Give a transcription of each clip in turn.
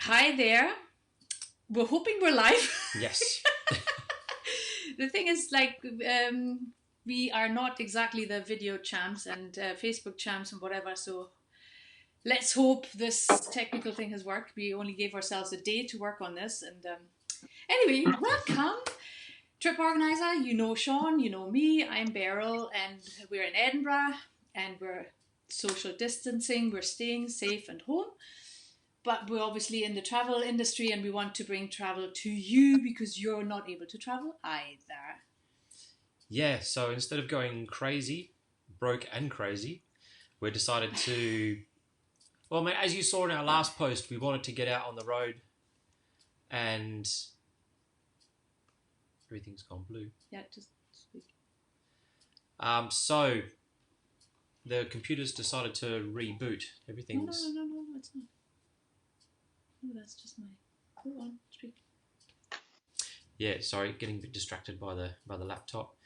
Hi there. We're hoping we're live. Yes. The thing is, we are not exactly the video champs and Facebook champs and whatever. So let's hope this technical thing has worked. We only gave ourselves a day to work on this. And anyway, welcome, trip organizer. You know Sean, you know me. I'm Beryl, and we're in Edinburgh, and we're social distancing. We're staying safe and home. But we're obviously in the travel industry and we want to bring travel to you because you're not able to travel either. Yeah, so instead of going crazy, broke and crazy, we decided to, well, mate, as you saw in our last post, we wanted to get out on the road and everything's gone blue. Yeah, just speak. So the computers decided to reboot. Everything's... No, it's not. Oh, that's just my... Go on, speak. Yeah, sorry, getting a bit distracted by the laptop.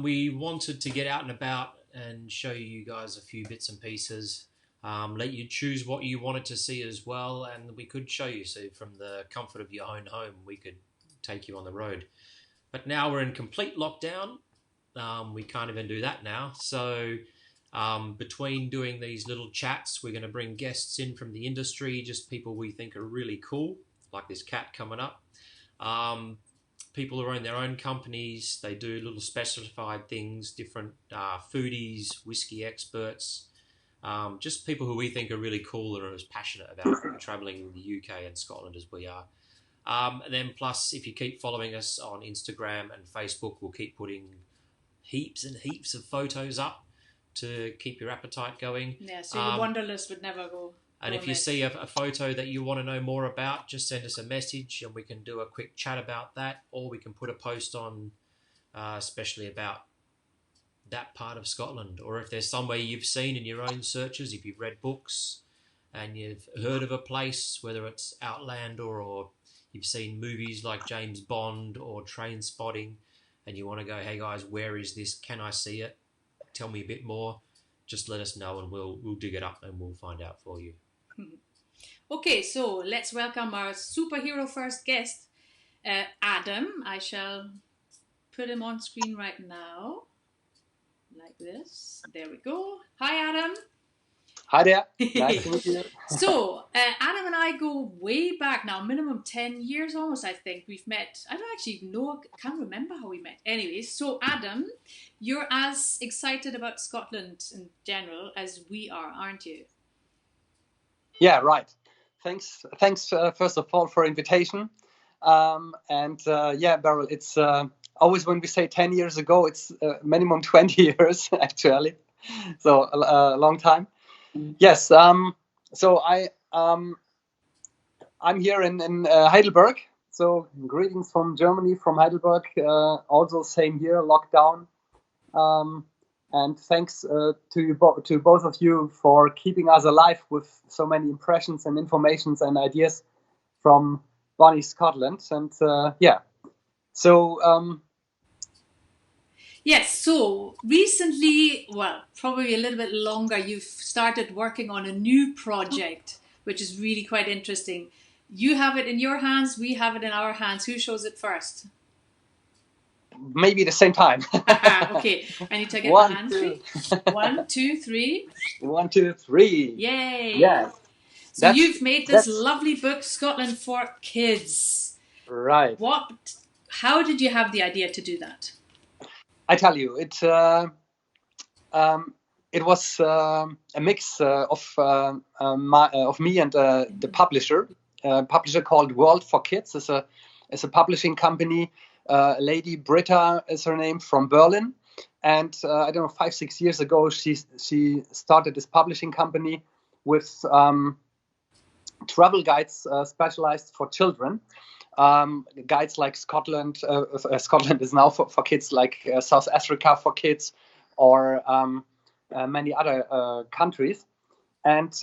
We wanted to get out and about and show you guys a few bits and pieces. Let you choose what you wanted to see as well, and we could show you. So from the comfort of your own home, we could take you on the road. But now we're in complete lockdown. We can't even do that now. So between doing these little chats, we're going to bring guests in from the industry, just people we think are really cool, like this cat coming up. People who own their own companies, they do little specified things, different foodies, whiskey experts, just people who we think are really cool and are as passionate about travelling in the UK and Scotland as we are. And then plus, if you keep following us on Instagram and Facebook, we'll keep putting heaps and heaps of photos up to keep your appetite going. Yeah, so your wanderlust would never go. And if you see a photo that you want to know more about, just send us a message and we can do a quick chat about that, or we can put a post on especially about that part of Scotland. Or if there's somewhere you've seen in your own searches, if you've read books and you've heard of a place, whether it's Outlander or you've seen movies like James Bond or Train Spotting, and you want to go, hey guys, where is this? Can I see it? Tell me a bit more. Just let us know and we'll dig it up and we'll find out for you. Okay, so let's welcome our superhero first guest, Adam. I shall put him on screen right now, like this. There we go. Hi, Adam. Hi there. Nice to meet you. So, Adam and I go way back now, minimum 10 years almost, I think. We've met, I don't actually know, can't remember how we met. Anyways, so Adam, you're as excited about Scotland in general as we are, aren't you? Yeah, right. Thanks first of all for invitation. Yeah, Beryl, it's always when we say 10 years ago, it's minimum 20 years actually. So a long time. Yes. So I'm here in Heidelberg. So greetings from Germany, from Heidelberg. Also same year, lockdown. And thanks to both of you for keeping us alive with so many impressions and informations and ideas from Bonnie, Scotland. And yeah, so yes, so recently, well, probably a little bit longer, you've started working on a new project, which is really quite interesting. You have it in your hands, we have it in our hands. Who shows it first? maybe the same time. Okay, I need to get my hands free. 1, 2, 3. 1, 2, 3. Yay! Yes. So you've made this lovely book, Scotland for Kids. Right. How did you have the idea to do that? I tell you, it was a mix of me and the publisher. Publisher called World for Kids. It's a publishing company. Lady Britta is her name, from Berlin, and I don't know, 5-6 years ago she started this publishing company with travel guides specialized for children. Guides like Scotland. Scotland is now for kids, like South Africa for kids, or many other countries. And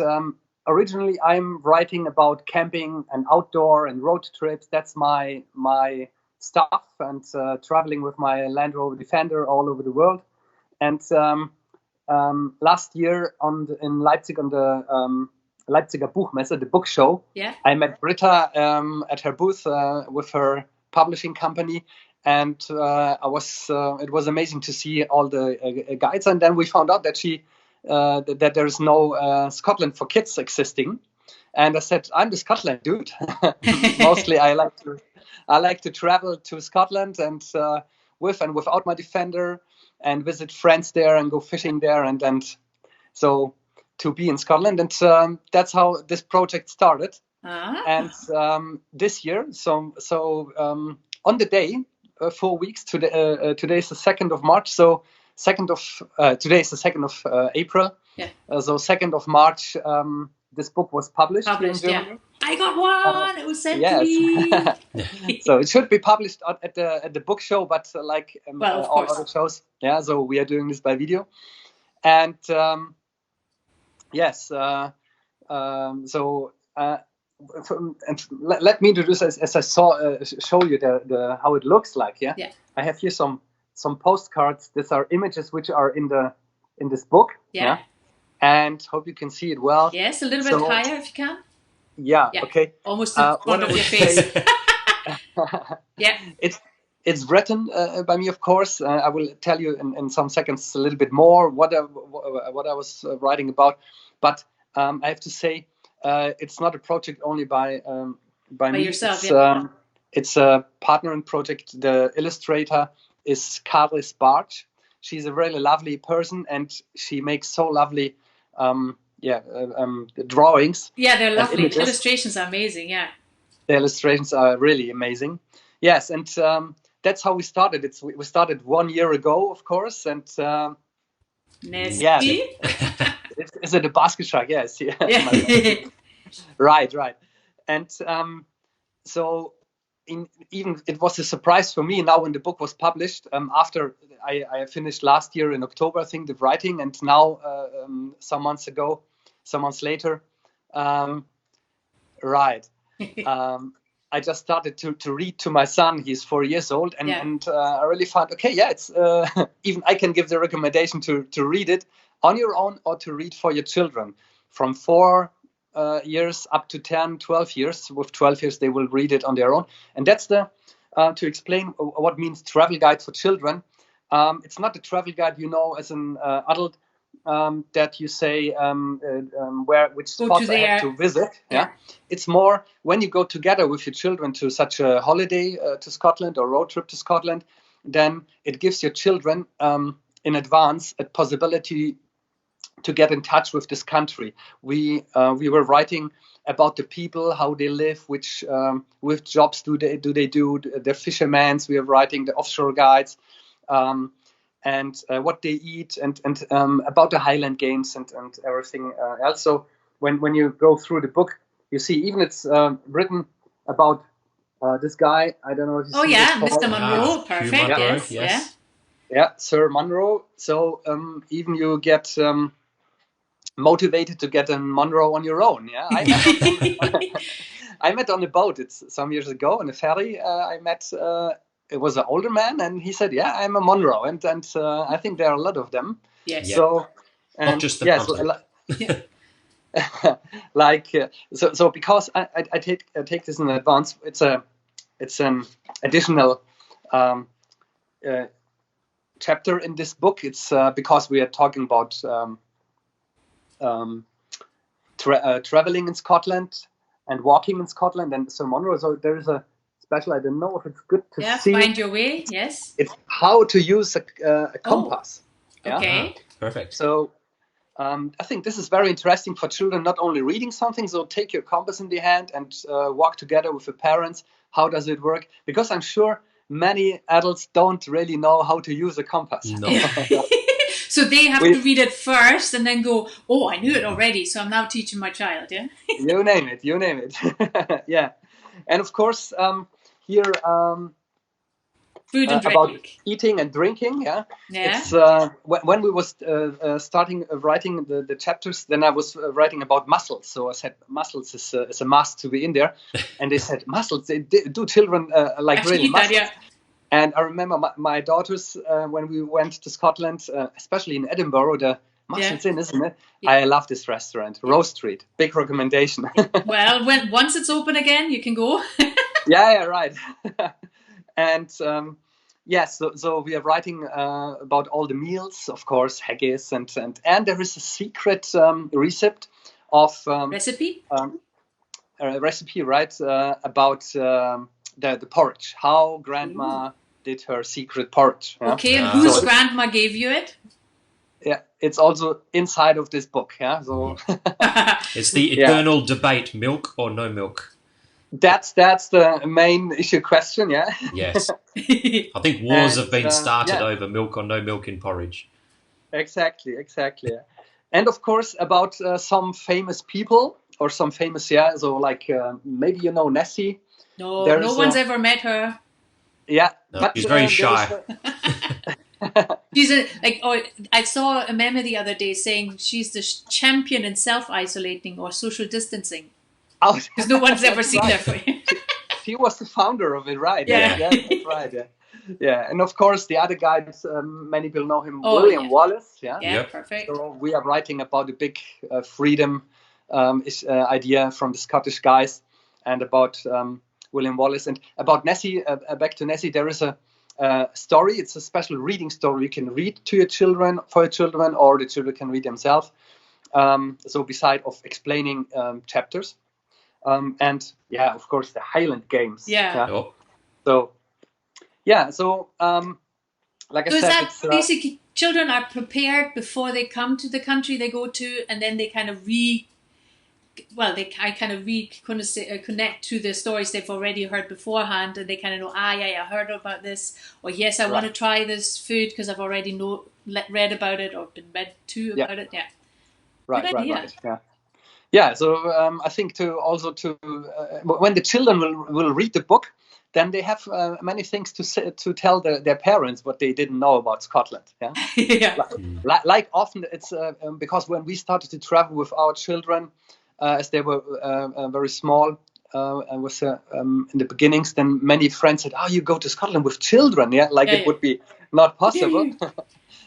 originally, I'm writing about camping and outdoor and road trips. That's my stuff, and traveling with my Land Rover Defender all over the world. And last year in Leipzig on the Leipziger Buchmesse, the book show. Yeah. I met Britta at her booth with her publishing company, and it was amazing to see all the guides. And then we found out that that there is no Scotland for Kids existing. And I said, I'm the Scotland dude. Mostly, I like to travel to Scotland and with and without my Defender, and visit friends there and go fishing there, and so to be in Scotland. And that's how this project started. And this year, so on the day, 4 weeks today. Today is the 2nd of March. So today is the 2nd of April. Yeah. So 2nd of March. This book was published here in Germany. Yeah. I got one. It was sent to me. So it should be published at the book show, but all other shows. Yeah. So we are doing this by video, and yes. And let me introduce as I show you the how it looks like. Yeah. Yeah. I have here some postcards. These are images which are in this book. Yeah. And hope you can see it well. Yes, a little bit higher if you can. Yeah. Okay. Almost in front of your face. Yeah. It's written by me, of course. I will tell you in some seconds a little bit more what I was writing about. But I have to say, it's not a project only by me. Yourself. It's a partnering project. The illustrator is Karis Bartsch. She's a really lovely person, and she makes so lovely drawings. Yeah, they're lovely. The illustrations are amazing. Yeah, the illustrations are really amazing. Yes, and that's how we started. We started 1 year ago, of course, and yeah. Is it a basket shark? Yes. Yeah. Right. And so even it was a surprise for me now when the book was published. After I finished last year in October, I think, the writing, and now some months later, right. I just started to read to my son. He's 4 years old, and I really found, it's even I can give the recommendation to read it on your own or to read for your children from 4 years up to 10, 12 years. With 12 years, they will read it on their own. And that's to explain what means travel guide for children. It's not a travel guide, as an adult, that you say which spots I have to visit. Yeah. It's more when you go together with your children to such a holiday to Scotland or road trip to Scotland, then it gives your children in advance a possibility to get in touch with this country. We were writing about the people, how they live, which jobs do they do. They're fishermen. We are writing the offshore guides, and what they eat, and about the Highland Games and everything else. So when you go through the book, you see even it's written about this guy. I don't know if you see Mr. Munro. Perfect. Yes. Yeah, Sir Munro. So even you get motivated to get a Munro on your own. Yeah, I met on a boat. It's some years ago on a ferry. I met. It was an older man, and he said, "Yeah, I'm a Munro," and I think there are a lot of them. Yes. So not just the so because I take this in advance. It's an additional chapter in this book. It's because we are talking about traveling in Scotland and walking in Scotland and Sir Munro. So there is a special. I don't know if it's good to see. Find your way. Yes. It's how to use a compass. Yeah? Okay. Perfect. So I think this is very interesting for children. Not only reading something. So take your compass in the hand and walk together with the parents. How does it work? Because I'm sure many adults don't really know how to use a compass. No. So they have to read it first and then go, oh, I knew it already, so I'm now teaching my child, yeah? You name it. Yeah. And of course, here food and about drinking. Eating and drinking, yeah. It's when we was starting writing the chapters, then I was writing about mussels. So I said mussels is a must to be in there, and they said mussels. Do children like really mussels? Yeah. And I remember my daughters when we went to Scotland, especially in Edinburgh, Mustard's in, isn't it? Yeah. I love this restaurant, Rose Street. Big recommendation. Well, once it's open again, you can go. Yeah, right. And yes, so we are writing about all the meals, of course, haggis, and there is a secret recipe of a recipe, right? About the porridge. How grandma did her secret porridge. Yeah? Okay, and whose grandma gave you it? Yeah, it's also inside of this book. Yeah, so it's the eternal debate: milk or no milk. That's the main issue question. Yeah. Yes, I think wars have been started over milk or no milk in porridge. Exactly. Yeah. And of course about some famous people or some famous so like maybe you know Nessie. No one's ever met her. Yeah, no, but she's very shy. She's I saw a meme the other day saying she's the champion in self-isolating or social distancing. Oh, because no one's ever seen her. She was the founder of it, right? Yeah, that's right. Yeah, and of course the other guys, many people know him, William Wallace. Yeah, perfect. So we are writing about the big freedom idea from the Scottish guys, and about William Wallace, and about Nessie. Back to Nessie, there is a story. It's a special reading story you can read to your children, or the children can read themselves. So beside of explaining chapters, and of course the Highland Games. So like so I said, is that basically children are prepared before they come to the country they go to, and then they kind of connect to the stories they've already heard beforehand, and they kind of know, I heard about this, or yes, I want to try this food because I've already read about it or been read to about it. Yeah. Right. Yeah. So I think when the children will read the book, then they have many things to tell their parents what they didn't know about Scotland. Yeah. Like often it's because when we started to travel with our children, as they were very small, and was in the beginnings, then many friends said, "Oh, you go to Scotland with children?" Yeah, it would be not possible.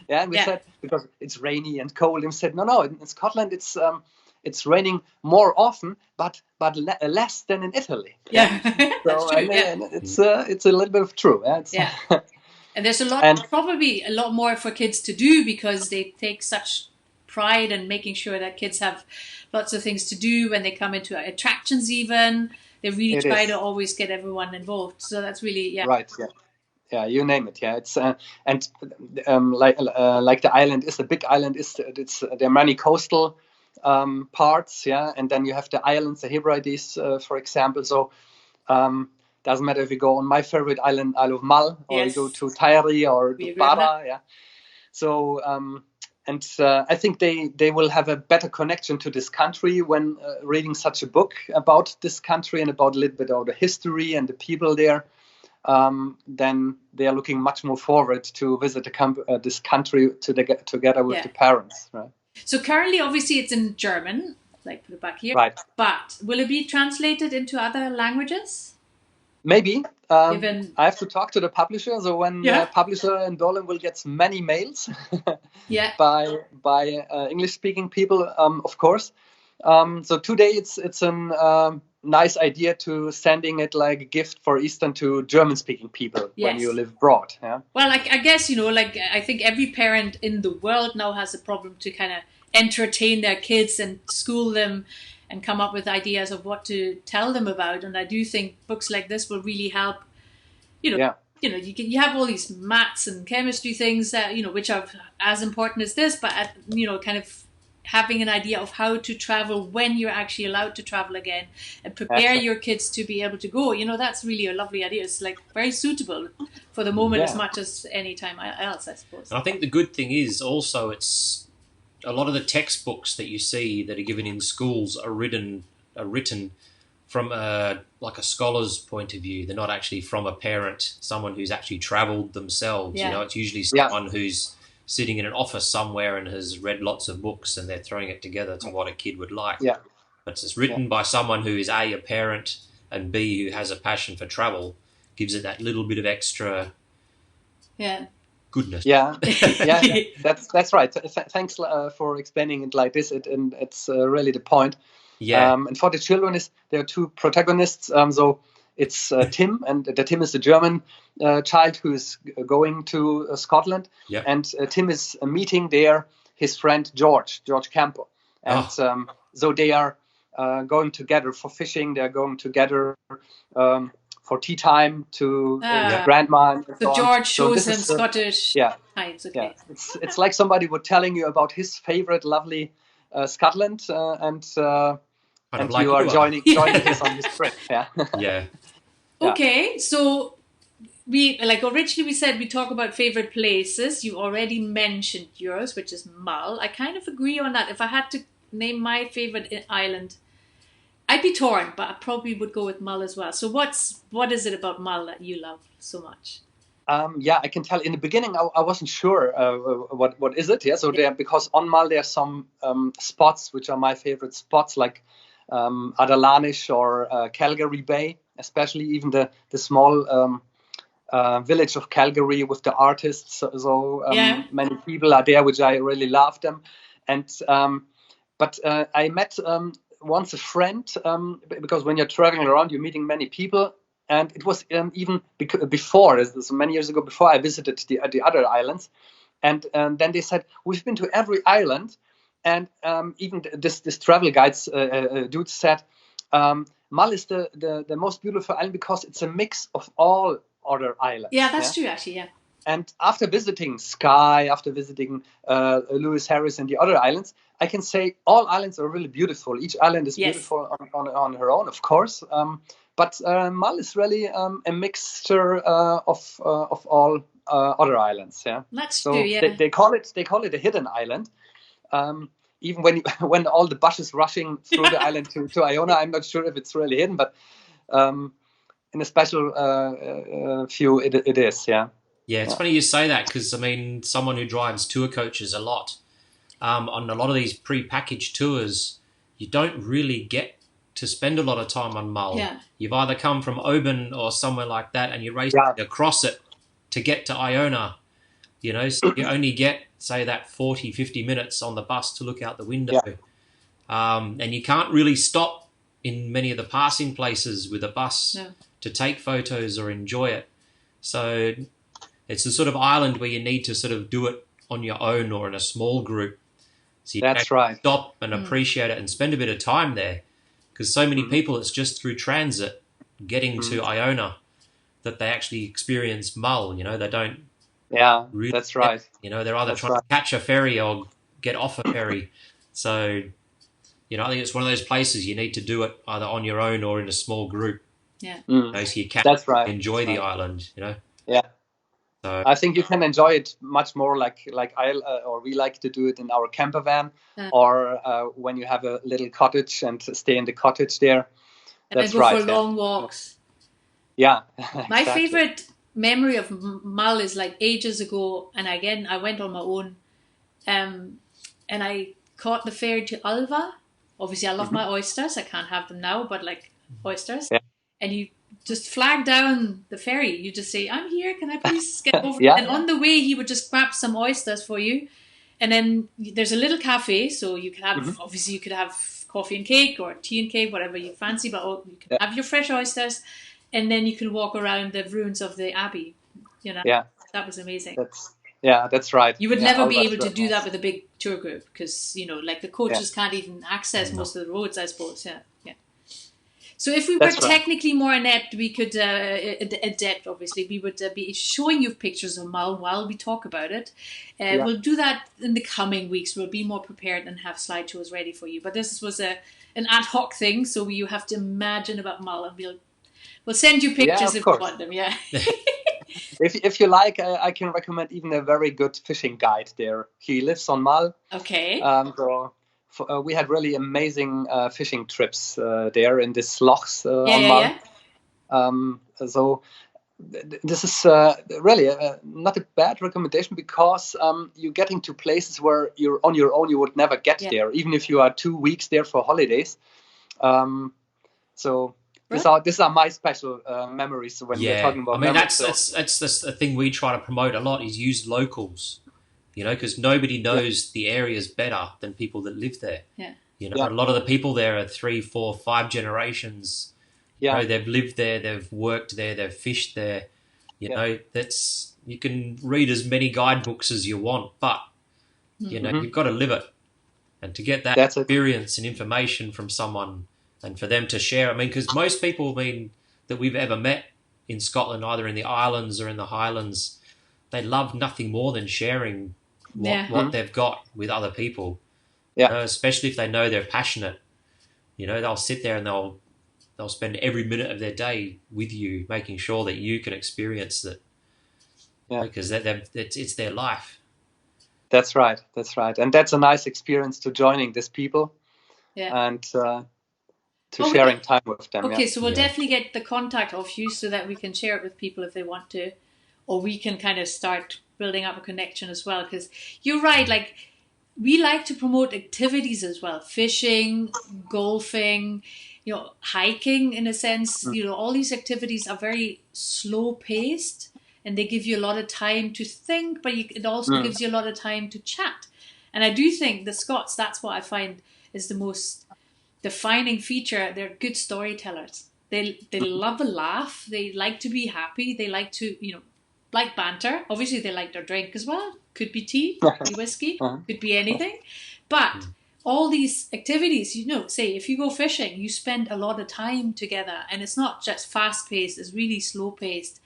Yeah, and we said because it's rainy and cold. And we said, no, in Scotland it's raining more often, but less than in Italy. Yeah, so it's a little bit of true. Yeah. And there's probably a lot more for kids to do because they take such pride in making sure that kids have lots of things to do when they come into attractions. Even they really try to always get everyone involved. So that's really right. Yeah, you name it. Yeah, it's like the island is a big island. There are many coastal parts. Yeah, and then you have the islands, the Hebrides, for example. So doesn't matter if you go on my favorite island, Isle of Mull, or you go to Tyre or to Barra. Yeah. So I think they will have a better connection to this country when reading such a book about this country and about a little bit of the history and the people there. Then they are looking much more forward to visit this country together with the parents. Right. So currently, obviously, it's in German. Like put it back here. Right. But will it be translated into other languages? Maybe. I have to talk to the publisher. So when the publisher in Berlin will get many mails by English-speaking people, of course. So today it's a nice idea to sending it like a gift for Easter to German-speaking people when you live abroad. Yeah. Well, I guess I think every parent in the world now has a problem to kind of entertain their kids and school them and come up with ideas of what to tell them about. And I do think books like this will really help. You have all these maths and chemistry things that which are as important as this, but kind of having an idea of how to travel when you're actually allowed to travel again and prepare your kids to be able to go. That's really a lovely idea. It's like very suitable for the moment as much as any time else, I suppose. And I think the good thing is also it's a lot of the textbooks that you see that are given in schools are written from a scholar's point of view. They're not actually from a parent, someone who's actually travelled themselves. Yeah. It's usually someone who's sitting in an office somewhere and has read lots of books and they're throwing it together to what a kid would like. Yeah. But it's written by someone who is A, a parent, and B, who has a passion for travel, gives it that little bit of extra goodness. Yeah, yeah, that's right. Thanks for explaining it like this. And it's really the point. Yeah. And for the children, there are two protagonists. So it's Tim, and Tim is the German child who is going to Scotland. Yep. And Tim is meeting there his friend George Campbell. And so they are going together for fishing. They're going together for tea time to grandma. And so George shows him so Scottish times. Okay. Yeah. It's like somebody would telling you about his favorite lovely Scotland, and like you are joining us on this trip. Yeah. Yeah. Okay, so we originally we said we talk about favorite places. You already mentioned yours, which is Mull. I kind of agree on that. If I had to name my favorite island, I'd be torn, but I probably would go with Mull as well. So what is it about Mull that you love so much? I can tell. In the beginning, I wasn't sure what is it. Yeah, so because on Mull there are some spots which are my favorite spots, like Adelanish or Calgary Bay, especially even the small village of Calgary with the artists. So many people are there, which I really love them. And but I met once a friend, because when you're traveling around, you're meeting many people. And it was even before, so many years ago, before I visited the other islands. And then they said, we've been to every island. And even this travel guides dude said, Mull is the most beautiful island because it's a mix of all other islands. Yeah, that's true, actually, yeah. And after visiting Skye, after visiting Lewis Harris and the other islands, I can say all islands are really beautiful. Each island is beautiful on her own, of course. But Mull is really a mixture of all other islands. Yeah, that's true. Yeah, they call it a hidden island. Even when all the buses rushing through the island to Iona, I'm not sure if it's really hidden, but in a special view, it is. Yeah. Yeah, it's funny you say that because I mean, someone who drives tour coaches a lot, on a lot of these pre-packaged tours, you don't really get to spend a lot of time on Mull. Yeah. You've either come from Oban or somewhere like that, and you're racing across it to get to Iona. You know, so you only get, say, that 40, 50 minutes on the bus to look out the window. Yeah. And you can't really stop in many of the passing places with a bus to take photos or enjoy it. So it's the sort of island where you need to sort of do it on your own or in a small group. So you can stop and appreciate it and spend a bit of time there. Because so many people, it's just through transit getting to Iona that they actually experience Mull. You know, they don't. Yeah, really that's right. You know, they're either trying to catch a ferry or get off a ferry. So, you know, I think it's one of those places you need to do it either on your own or in a small group. Yeah. You know, so you can enjoy the island. You know. Yeah. So I think you can enjoy it much more like or we like to do it in our camper van, or when you have a little cottage and stay in the cottage there. And that's then go for long walks. Yeah. My favorite memory of Mull is like ages ago, and again I went on my own, and I caught the ferry to Alva. Obviously, I love my oysters. I can't have them now, but like oysters, and you just flag down the ferry. You just say, "I'm here. Can I please get over?" And on the way, he would just grab some oysters for you, and then there's a little cafe, so you can have obviously you could have coffee and cake or tea and cake, whatever you fancy, but you can have your fresh oysters. And then you can walk around the ruins of the abbey. You know, that was amazing. That's right. You would never be able to do that with a big tour group because you know, like the coaches can't even access most of the roads, I suppose. Yeah. So if we were technically more inept, we could adept. Obviously, we would be showing you pictures of Mull while we talk about it. We'll do that in the coming weeks. We'll be more prepared and have slideshows ready for you. But this was an ad hoc thing, so you have to imagine about Mull, and we'll send you pictures if you want them, If you like, I can recommend even a very good fishing guide there. He lives on Mull. Okay. We had really amazing fishing trips there in this lochs on Mull. Yeah. So this is really not a bad recommendation because you're getting to places where you're on your own. You would never get there, even if you are 2 weeks there for holidays. So These are my special memories when we're talking about. I mean, memories, that's the thing we try to promote a lot is use locals, because nobody knows the areas better than people that live there. Yeah. A lot of the people there are 3, 4, 5 generations. They've lived there, they've worked there, they've fished there. That's, you can read as many guidebooks as you want, but you've got to live it, and to get that experience and information from someone, and for them to share. I mean, because most people, that we've ever met in Scotland, either in the islands or in the Highlands, they love nothing more than sharing what they've got with other people. Especially if they know they're passionate. They'll sit there and they'll spend every minute of their day with you, making sure that you can experience it. Because it's their life. That's right. And that's a nice experience to joining these people. And to sharing time with them. Okay, so we'll definitely get the contact of you so that we can share it with people if they want to, or we can kind of start building up a connection as well. Because you're right, like we like to promote activities as well, fishing, golfing, hiking in a sense. All these activities are very slow paced and they give you a lot of time to think, but it also gives you a lot of time to chat. And I do think the Scots, that's what I find is the most defining feature. They're good storytellers. They love a laugh. They like to be happy. They like to, like banter. Obviously, they like their drink as well. Could be tea, could be whiskey, could be anything. But all these activities, say if you go fishing, you spend a lot of time together, and it's not just fast paced. It's really slow paced.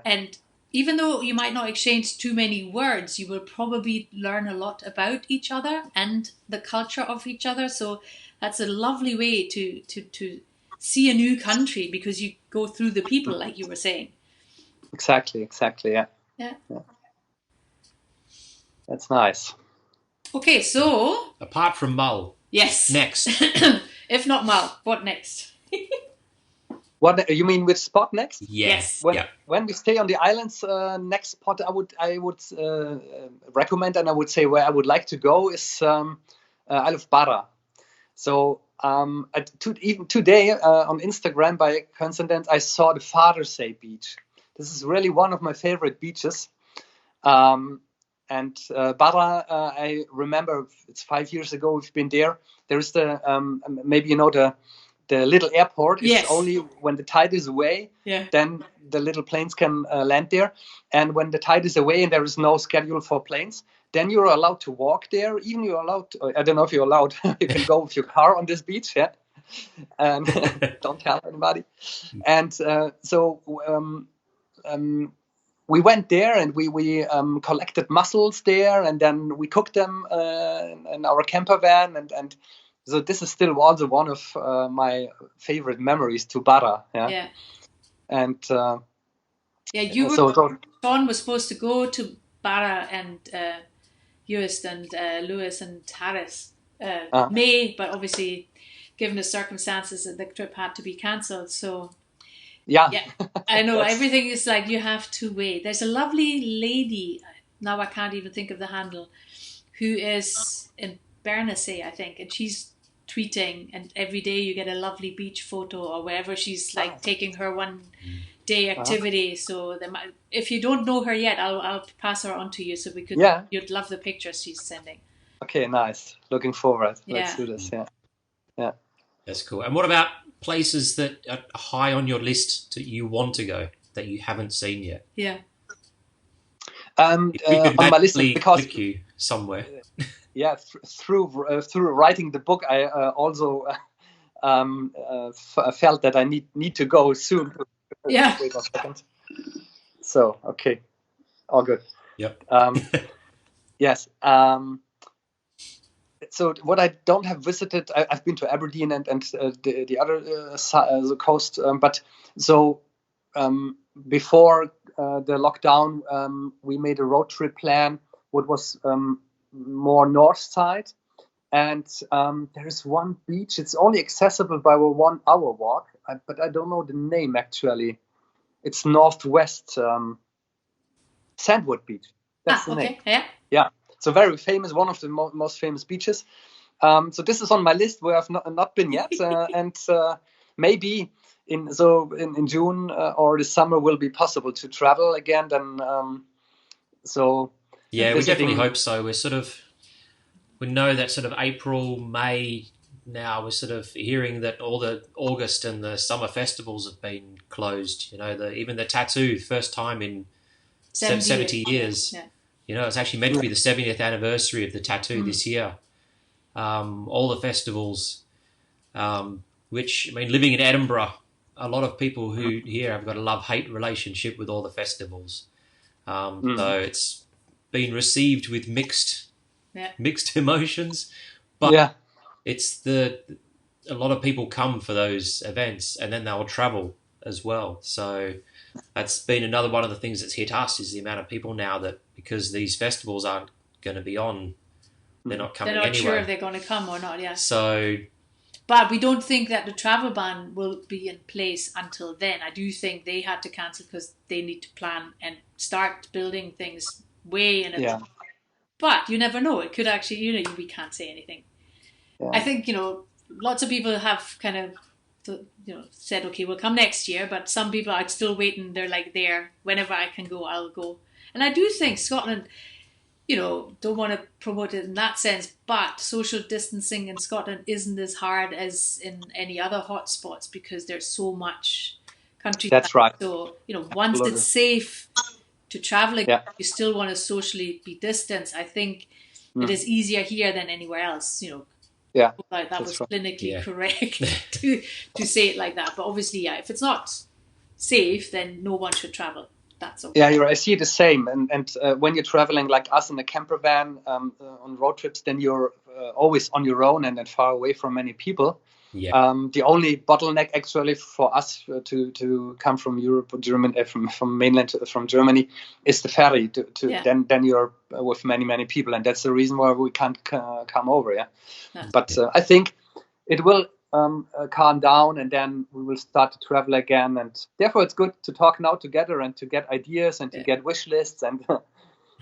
And even though you might not exchange too many words, you will probably learn a lot about each other and the culture of each other. So that's a lovely way to see a new country, because you go through the people, like you were saying. Exactly. Yeah. That's nice. Okay, so apart from Mull, yes. Next, if not Mull, what next? What you mean with spot next? Yes. When we stay on the islands, next spot I would recommend, and I would say where I would like to go is Isle of Barra. So even today on Instagram, by coincidence, I saw the Fadersee beach. This is really one of my favorite beaches. And Barra, I remember it's 5 years ago we've been there. There is the maybe the little airport. It's only when the tide is away, then the little planes can land there. And when the tide is away and there is no schedule for planes, then you're allowed to walk there. Even you're allowed to, I don't know if you're allowed, you can go with your car on this beach, and don't tell anybody. And so we went there and we collected mussels there, and then we cooked them in our camper van, and so this is still also one of my favorite memories to Barra. And Sean was supposed to go to Barra and Joost and Lewis and Harris May, but obviously given the circumstances the trip had to be cancelled. So yeah, I know everything is like you have to wait. There's a lovely lady, now I can't even think of the handle, who is in Bernesay, I think, and she's tweeting, and every day you get a lovely beach photo or wherever she's like taking her one day activity. So if you don't know her yet, I'll pass her on to you so we could. You'd love the pictures she's sending. Okay, nice. Looking forward. Let's do this. Yeah. That's cool. And what about places that are high on your list that you want to go that you haven't seen yet? Yeah. On my list, because click you somewhere. Yeah, through writing the book, I also felt that I need to go soon. Yeah. Wait a second. So okay, all good. Yep. Yes. So what I don't have visited, I've been to Aberdeen and the other the coast, but so before the lockdown, we made a road trip plan. What was more north side, and there is one beach. It's only accessible by a 1 hour walk, but I don't know the name actually. It's northwest Sandwood Beach. That's the name. Yeah. So very famous, one of the most famous beaches. So this is on my list where I've not been yet, and maybe in June or the summer will be possible to travel again, then yeah, we definitely hope so. We know that sort of April, May now, we're sort of hearing that all the August and the summer festivals have been closed. Even the tattoo, first time in 70 years. Yeah. It's actually meant to be the 70th anniversary of the tattoo this year. All the festivals, which, I mean, living in Edinburgh, a lot of people who here have got a love-hate relationship with all the festivals. So it's been received with mixed emotions, but it's a lot of people come for those events and then they'll travel as well. So that's been another one of the things that's hit us, is the amount of people now that, because these festivals aren't going to be on, they're not coming anyway. They're not sure if they're going to come or not, yeah. So, but we don't think that the travel ban will be in place until then. I do think they had to cancel because they need to plan and start building things way in advance. Yeah. But you never know. It could actually, we can't say anything. Yeah. I think, lots of people have kind of, said, okay, we'll come next year. But some people are still waiting. They're like, whenever I can go, I'll go. And I do think Scotland, don't want to promote it in that sense, but social distancing in Scotland isn't as hard as in any other hotspots because there's so much country. That's right. So, once it's safe to travel again, you still want to socially be distanced. I think it is easier here than anywhere else, Yeah, that was clinically correct to say it like that. But obviously, if it's not safe, then no one should travel. That's okay. Yeah, I see the same. And when you're traveling like us in a camper van on road trips, then you're always on your own and far away from many people. Yeah. The only bottleneck actually for us to come from Europe or Germany, from mainland from Germany, is the ferry. Then you're with many people, and that's the reason why we can't come over. Yeah. But I think it will calm down, and then we will start to travel again. And therefore, it's good to talk now together and to get ideas and to get wish lists and.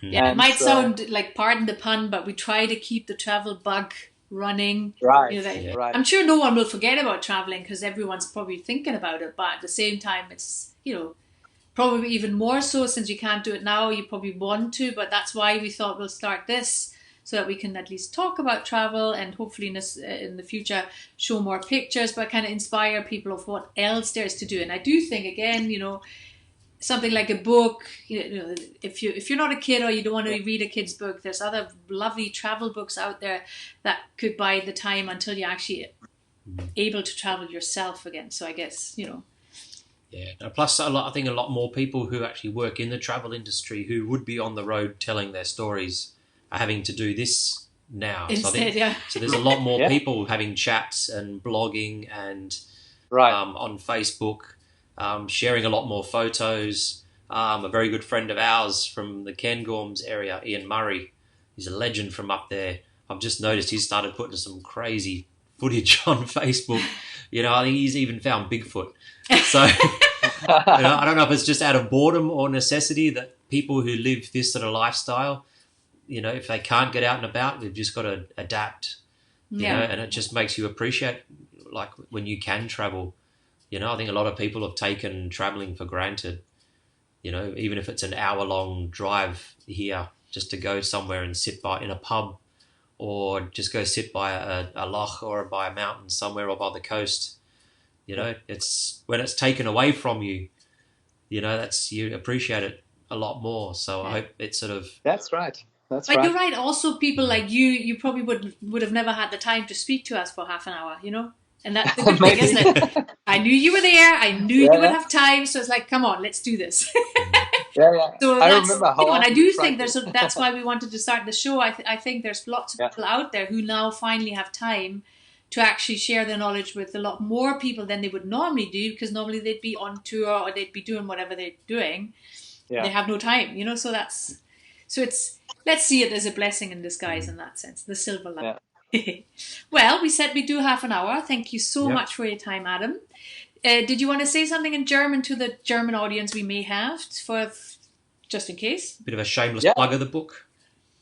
It might sound like, pardon the pun, but we try to keep the travel bug running. Right. Right. I'm sure no one will forget about traveling because everyone's probably thinking about it. But at the same time, it's, probably even more so since you can't do it now. You probably want to, but that's why we thought we'll start this so that we can at least talk about travel and hopefully in the future show more pictures, but kind of inspire people of what else there is to do. And I do think, again, something like a book, if you're not a kid or you don't want to read a kid's book, there's other lovely travel books out there that could buy the time until you're actually able to travel yourself again. So I guess, Yeah. Plus, I think a lot more people who actually work in the travel industry who would be on the road telling their stories are having to do this now. Instead, so there's a lot more people having chats and blogging and on Facebook. Sharing a lot more photos. A very good friend of ours from the Cairngorms area, Ian Murray, he's a legend from up there. I've just noticed he's started putting some crazy footage on Facebook. I think he's even found Bigfoot. So I don't know if it's just out of boredom or necessity that people who live this sort of lifestyle, if they can't get out and about, they've just got to adapt. And it just makes you appreciate like when you can travel. I think a lot of people have taken traveling for granted, even if it's an hour-long drive here just to go somewhere and sit in a pub or just go sit by a loch or by a mountain somewhere or by the coast. It's when it's taken away from you, you appreciate it a lot more. So I hope it's sort of... That's right. But you're right. Also, people like you probably would have never had the time to speak to us for half an hour, And that's the good thing, isn't it? I knew you were there. I knew you would have time. So it's like, come on, let's do this. So I remember how. And I do think that's why we wanted to start the show. I think there's lots of people out there who now finally have time to actually share their knowledge with a lot more people than they would normally do, because normally they'd be on tour or they'd be doing whatever they're doing. Yeah. They have no time, So let's see it as a blessing in disguise in that sense, the silver lining. Yeah. Well, we said we do half an hour. Thank you so much for your time, Adam. Did you want to say something in German to the German audience we may have, for just in case? Bit of a shameless plug of the book.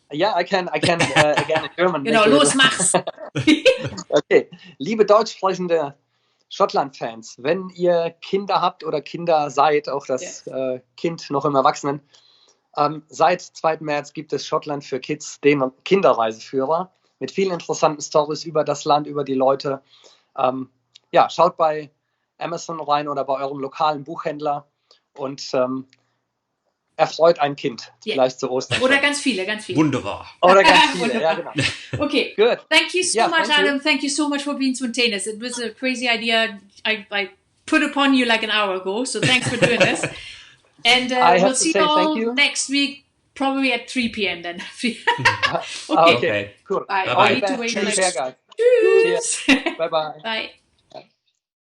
Yeah, I can again in German. Los, mach's. Okay, liebe Deutschsprechende Schottland-Fans, wenn ihr Kinder habt oder Kinder seid, auch das Kind noch im Erwachsenen, seit 2. März gibt es Schottland für Kids, den Kinderreiseführer mit vielen interessanten Stories über das Land, über die Leute. Schaut bei Amazon rein oder bei eurem lokalen Buchhändler und erfreut ein Kind, vielleicht zu Ostern. Oder ganz viele. Wunderbar. Oder ganz viele, ja, genau. Okay, good. Thank you so much, Adam. Thank you so much for being spontaneous. It was a crazy idea I put upon you like an hour ago, so thanks for doing this. And we'll see you all next week, probably at 3 p.m. then. Okay, cool. Bye. Bye-bye. I need to wait. Cheers. Cheers. Bye-bye. Bye.